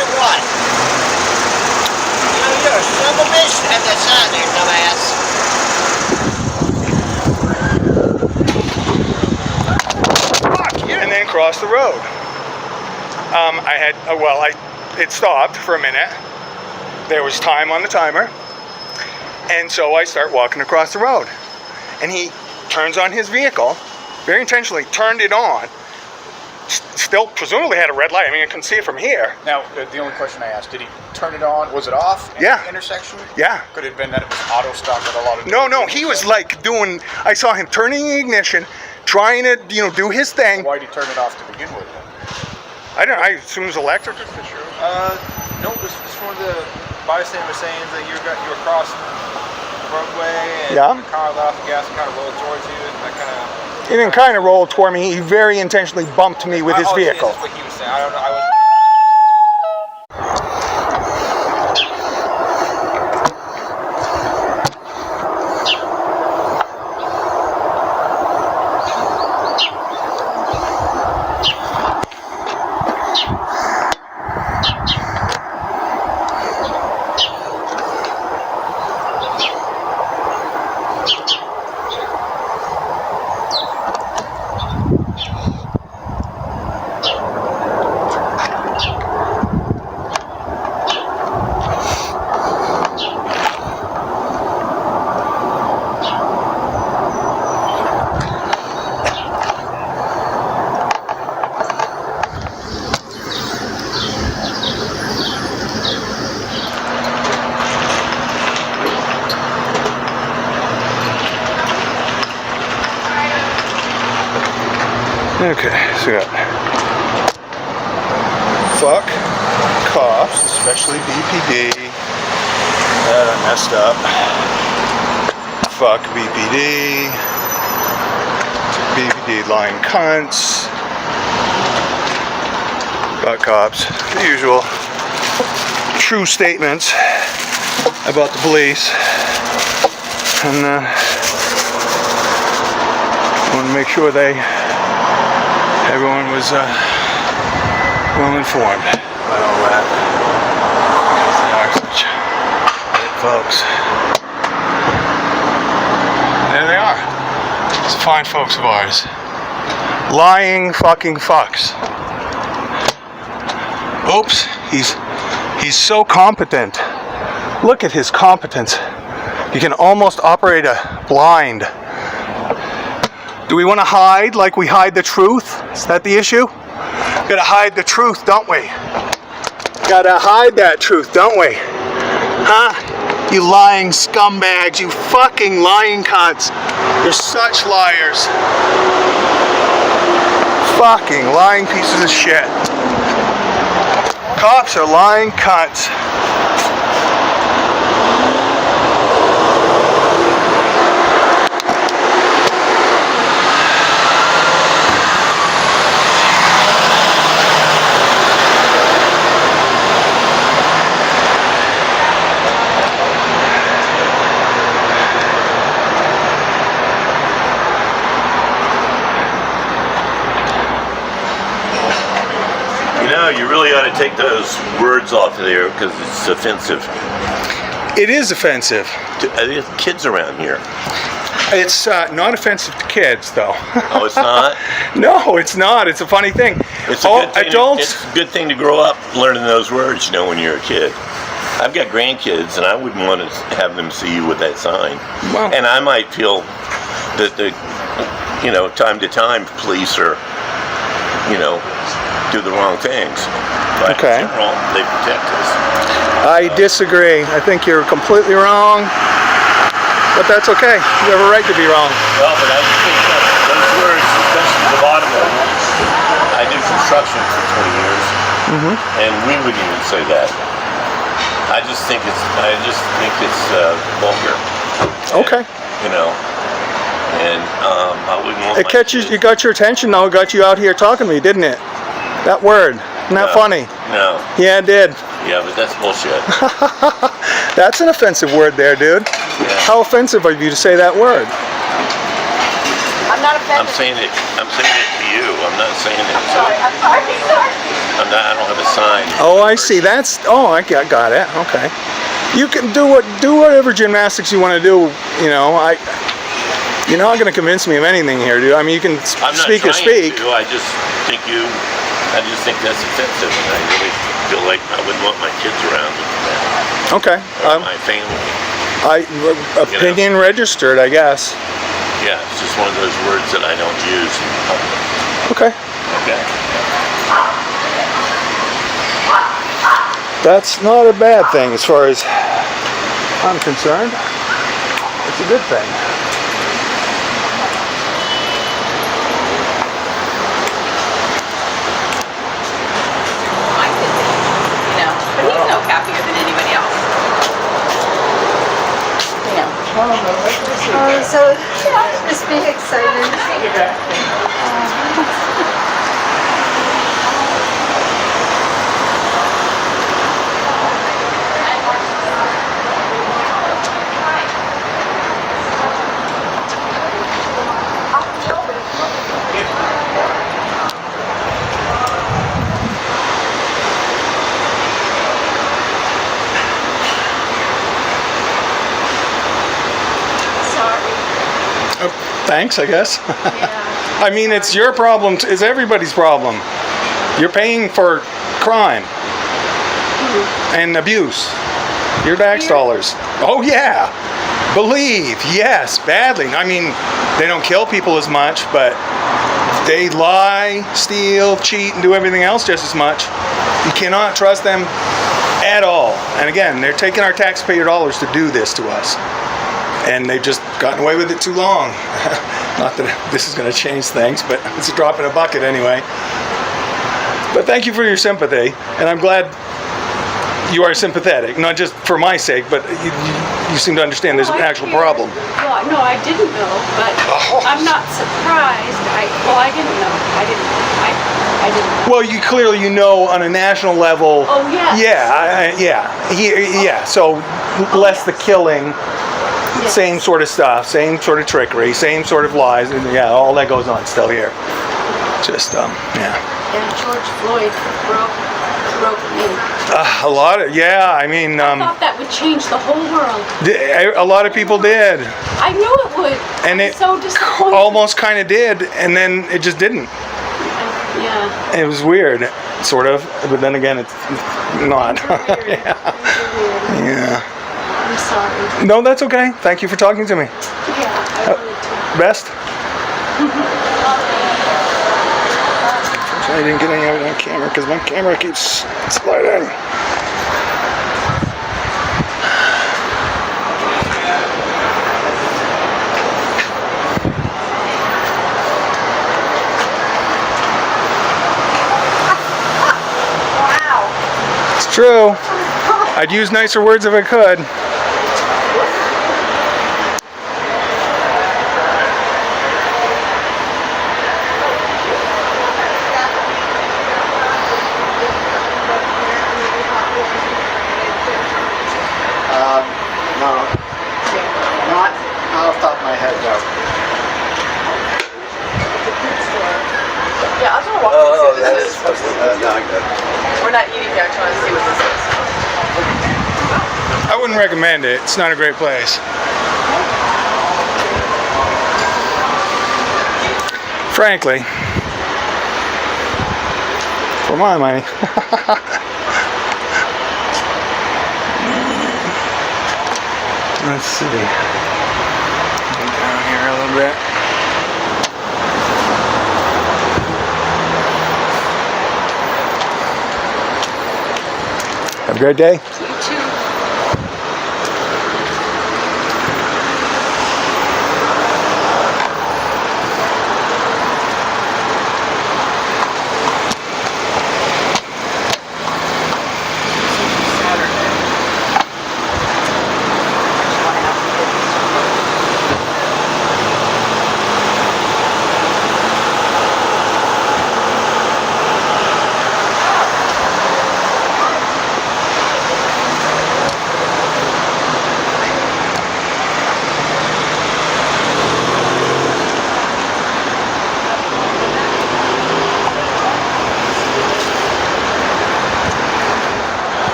or what? You know, you're a son of a bitch to have that sign there, dumbass. Fuck you! And then cross the road. It stopped for a minute. There was time on the timer. And so I start walking across the road. And he turns on his vehicle, very intentionally turned it on. Still presumably had a red light. I mean, I can see it from here. Now, the only question I asked, did he turn it on? Was it off in the intersection? Yeah. Could it have been that it was auto stop with a lot of... No, he was like doing... I saw him turning the ignition, trying to, do his thing. Why did he turn it off to begin with? I assume it was electric. No, this is one of the bystanders saying that you were crossing the roadway and the car let off the gas and kind of rolled towards you and that kind of... He didn't kind of roll toward me. He very intentionally bumped me with his vehicle. That's what he was saying. I don't know. I was... Okay, so we got fuck cops, especially BPD. That I messed up. Fuck BPD. BPD lying cunts. Fuck cops. The usual true statements about the police. And I want to make sure everyone was well informed about all that. Because they are such great folks. There they are. These fine folks of ours. Lying fucking fucks. Oops, he's so competent. Look at his competence. He can almost operate a blind. Do we want to hide like we hide the truth? Is that the issue? Gotta hide the truth, don't we? Gotta hide that truth, don't we? Huh? You lying scumbags, you fucking lying cunts. You're such liars. Fucking lying pieces of shit. Cops are lying cunts. You really ought to take those words off of there because it's offensive. It is offensive. To kids around here. It's not offensive to kids, though. Oh, it's not? No, it's not. It's a funny thing. It's a good thing to grow up learning those words, when you're a kid. I've got grandkids, and I wouldn't want to have them see you with that sign. Well, and I might feel that time to time, police are, do the wrong things. But in general, they protect us. I disagree. I think you're completely wrong. But that's okay. You have a right to be wrong. Well, but I think those words, especially the bottom of it, I did construction for 20 years, and we wouldn't even say that. I just think it's vulgar. Okay. And I wouldn't want it got your attention though. It got you out here talking to me, didn't it? That word. Isn't that funny? No. Yeah, it did. Yeah, but that's bullshit. That's an offensive word there, dude. Yeah. How offensive of you to say that word? I'm not offended. I'm saying it to you. I'm not saying it. I'm sorry. I don't of a sign. Oh, I see. I got it. Okay. You can do whatever gymnastics you want to do. You're not going to convince me of anything here, dude. I mean, you can speak your speak. I just think that's offensive, and I really feel like I wouldn't want my kids around. Okay. My family. Opinion registered, I guess. Yeah, it's just one of those words that I don't use in public. Okay. Okay. That's not a bad thing as far as I'm concerned. It's a good thing. But he's no happier than anybody else. So, just be excited. Thanks, I guess. Yeah. I mean, it's your problem. It's everybody's problem. You're paying for crime and abuse. Your tax dollars. Oh, yeah. Believe. Yes. Badly. I mean, they don't kill people as much, but they lie, steal, cheat, and do everything else just as much. You cannot trust them at all. And again, they're taking our taxpayer dollars to do this to us. And they've just gotten away with it too long. Not that this is going to change things, but it's a drop in a bucket anyway. But thank you for your sympathy, and I'm glad you are sympathetic, not just for my sake, but you seem to understand there's an actual problem. Well, no, I didn't know, but I'm not surprised. I didn't know. I didn't. Well, you clearly know on a national level. Oh, yes. Yeah. So less the killing. Yes. Same sort of stuff, same sort of trickery, same sort of lies, and yeah, all that goes on still here. Just, yeah. And George Floyd broke me. A lot of, yeah, I mean... I thought that would change the whole world. A lot of people did. I knew it would. And I'm so disappointed. Almost kind of did, and then it just didn't. Yeah. It was weird, sort of, but then again, it's not. Yeah. I'm sorry. No, that's okay. Thank you for talking to me. Yeah, I wanted to. Best? I didn't get any of it on camera because my camera keeps sliding. Wow. It's true. I'd use nicer words if I could. No. Not off the top of my head, no. Yeah, I just want to walk through and see what this is. We're not eating here. I just want to see what this is. I wouldn't recommend it. It's not a great place. Frankly. For my money. Let's see. Go down here a little bit. Have a great day. You too.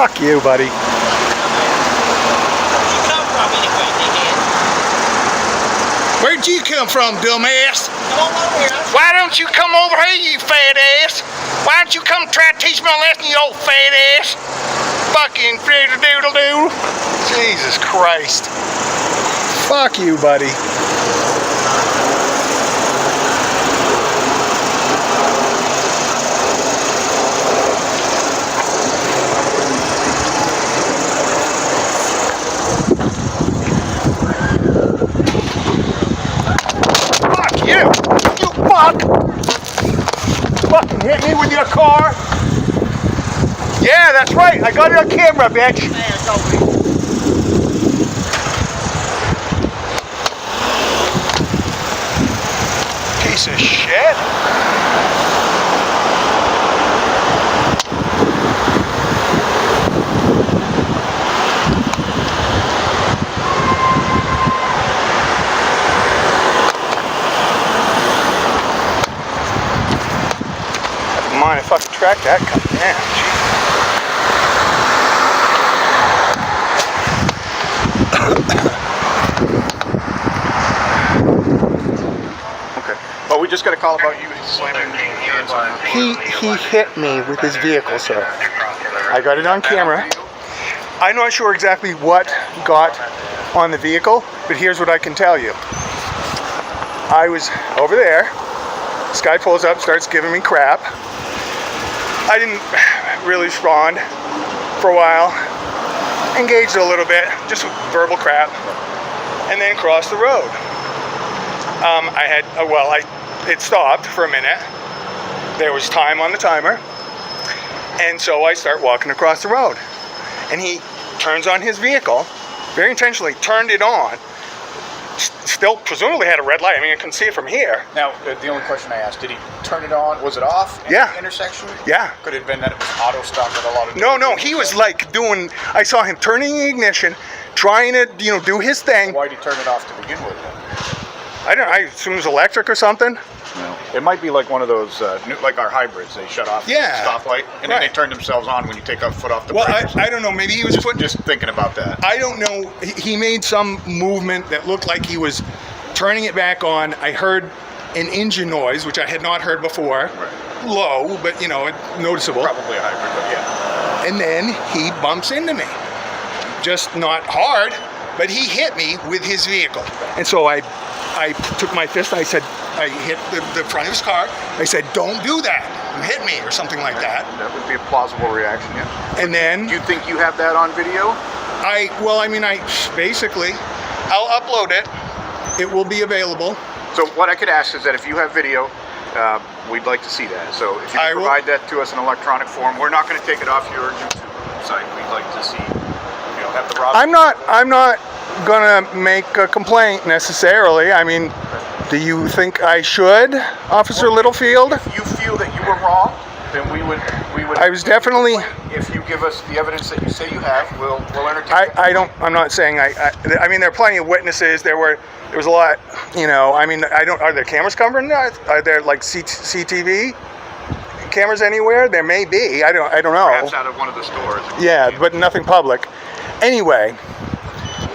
Fuck you, buddy. Where'd you come from, dumbass? Why don't you come over here, you fat ass? Why don't you come try to teach me a lesson, you old fat ass? Fucking doodle-doo. Jesus Christ. Fuck you, buddy. Fucking hit me with your car? Yeah, that's right. I got it on camera, bitch. Piece of shit. Mind if I fucking track that coming down. Okay. Well, we just got a call about you slamming He hit me with his vehicle, sir. I got it on camera. I'm not sure exactly what got on the vehicle, but here's what I can tell you. I was over there. This guy pulls up, starts giving me crap. I didn't really respond for a while. Engaged a little bit, just verbal crap, and then crossed the road. It stopped for a minute. There was time on the timer, and so I start walking across the road. And he turns on his vehicle, very intentionally turned it on. Still presumably had a red light. I mean, I can see it from here. Now, the only question I asked, did he turn it on? Was it off at the intersection? Yeah. Could it have been that it was auto stop with a lot of... No, he was like doing, I saw him turning the ignition, trying to, do his thing. Why did he turn it off to begin with then? I assume it was electric or something. No. It might be like one of those, like our hybrids. They shut off the stoplight, and then they turn themselves on when you take a foot off the brake. Well, I don't know. Maybe he was just thinking about that. I don't know. He made some movement that looked like he was turning it back on. I heard an engine noise, which I had not heard before. Right. Low, but noticeable. Probably a hybrid, but yeah. And then he bumps into me. Just not hard, but he hit me with his vehicle. And so I took my fist and I hit the front of his car. I said, "Don't do that. You hit me," or something like that. That would be a plausible reaction, yeah. And then... Do you think you have that on video? I'll upload it. It will be available. So what I could ask is that if you have video, we'd like to see that. So if you can provide that to us in electronic form, we're not going to take it off your YouTube site. We'd like to see, have the raw. I'm not gonna make a complaint necessarily. I mean, do you think I should, Officer Littlefield? If you feel that you were wrong, then we would. I was definitely. If you give us the evidence that you say you have, we'll entertain it. I'm not saying I mean, there are plenty of witnesses. There was a lot. I mean, are there cameras covering that? Are there like CCTV cameras anywhere? There may be. I don't know. Perhaps out of one of the stores. Yeah, but nothing public. Anyway.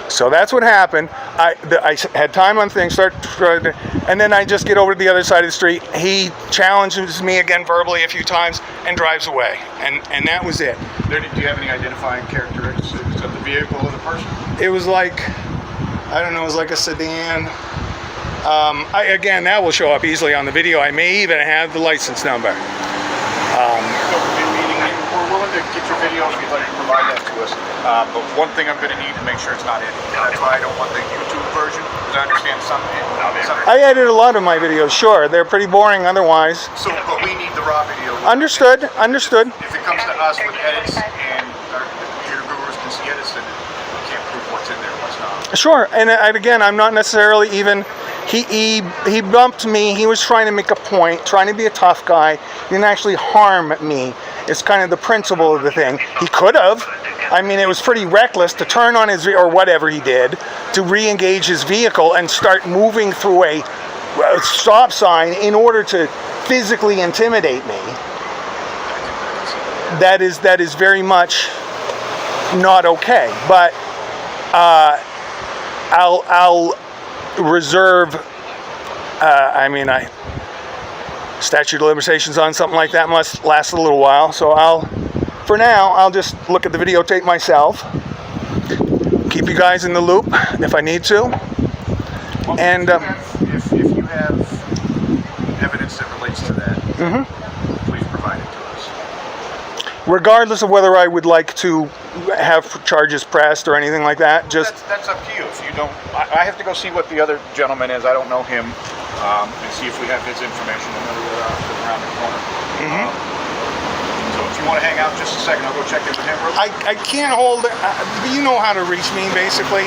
So that's what happened. I had time on things, and then I just get over to the other side of the street. He challenges me again verbally a few times and drives away. And that was it. Do you have any identifying characteristics of the vehicle or the person? It was like, I don't know, it was like a sedan. Again, that will show up easily on the video. I may even have the license number. We're willing to get your video if you'd like to provide that to us. But one thing I'm going to need to make sure it's not edited. That's why I don't want the YouTube version, because I understand some. I edit a lot of my videos, sure. They're pretty boring otherwise. So, but we need the raw video. Understood. If it comes to us with edits and our computer gurus can see edits, then we can't prove what's in there and what's not. Sure, and again, I'm not necessarily even. He bumped me. He was trying to make a point, trying to be a tough guy. He didn't actually harm me. It's kind of the principle of the thing. He could have. I mean, it was pretty reckless to turn on his, or whatever he did, to re-engage his vehicle and start moving through a stop sign in order to physically intimidate me. That is very much not okay. But I'll reserve. Statute of limitations on something like that must last a little while. So for now, I'll just look at the videotape myself. Keep you guys in the loop if I need to. Well, And if you have evidence that relates to that, please provide it to us. regardless of whether I would like to have charges pressed or anything like that, just that's up to you. If you don't, I have to go see what the other gentleman is. I don't know him, and see if we have his information and know that around the corner. So if you want to hang out just a second, I'll go check in with him real quick. I can't hold it. You know how to reach me, basically.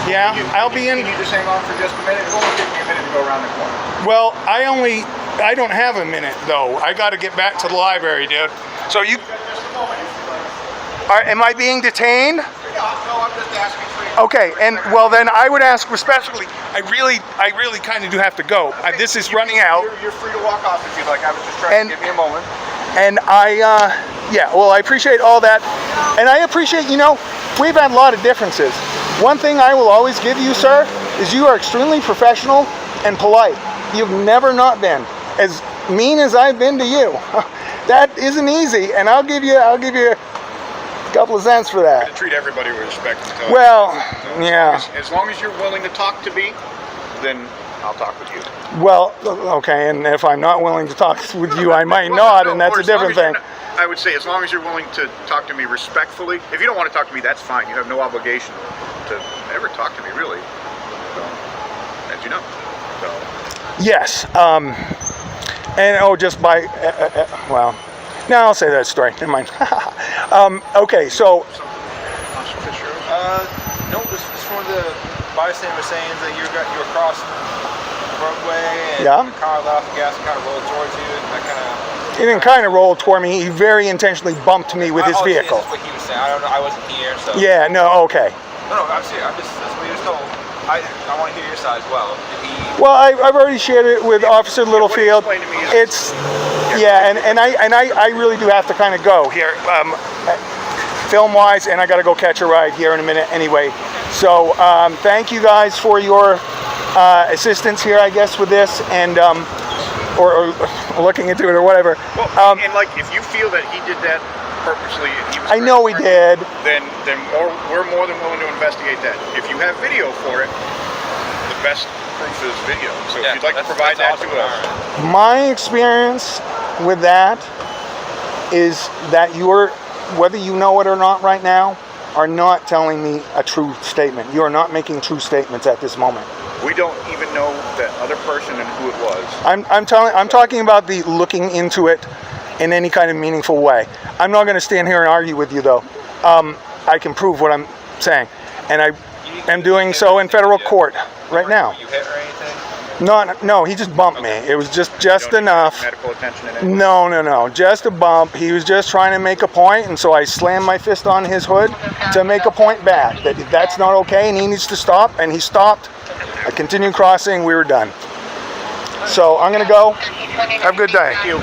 Yeah, I'll be in. Can you just hang on for just a minute? It won't take me a minute to go around the corner. Well, I don't have a minute though. I got to get back to the library, dude. So you, am I being detained? No, I'm just asking for you. Okay, and well then I would ask respectfully. I really kind of do have to go. This is running out. You're free to walk off if you'd like. I was just trying to give me a moment. And I appreciate all that. And I appreciate, we've had a lot of differences. One thing I will always give you, sir, is you are extremely professional and polite. You've never not been as mean as I've been to you. That isn't easy, and I'll give you a couple of cents for that. I treat everybody with respect. Well, yeah. As long as you're willing to talk to me, then I'll talk with you. Well, okay, and if I'm not willing to talk with you, I might not, and that's a different thing. I would say as long as you're willing to talk to me respectfully. If you don't want to talk to me, that's fine. You have no obligation to ever talk to me, really. So, as you know. So. Yes. Just by, no, I'll say that story. Never mind. Okay, so. No, this is for the bystander saying that you were crossing the roadway and the car let off the gas and kind of rolled towards you and that kind of. He didn't kind of roll toward me. He very intentionally bumped me with his vehicle. That's what he was saying. I don't know. I wasn't here, so. Yeah. No. Okay. No. I'm just. That's what he was told. I want to hear your side as well. Well, I've already shared it with Officer Littlefield. It's and I really do have to kind of go here, film wise, and I got to go catch a ride here in a minute anyway. So thank you guys for your assistance here, I guess, with this and or looking into it or whatever. Well, and like if you feel that he did that purposely, I know he did. Then we're more than willing to investigate that. If you have video for it, the best proof is video. So if you'd like to provide that to us. My experience with that is that whether you know it or not right now, are not telling me a true statement. You are not making true statements at this moment. We don't even know that other person and who it was. I'm talking about the looking into it in any kind of meaningful way. I'm not going to stand here and argue with you, though. I can prove what I'm saying, and I am doing so in federal court right now. You hit or anything? No, he just bumped me. It was just enough. Medical attention and No, just a bump. He was just trying to make a point, and so I slammed my fist on his hood to make a point back that that's not okay, and he needs to stop. And he stopped. I continued crossing. We were done. So I'm gonna go. Have a good day. Thank you.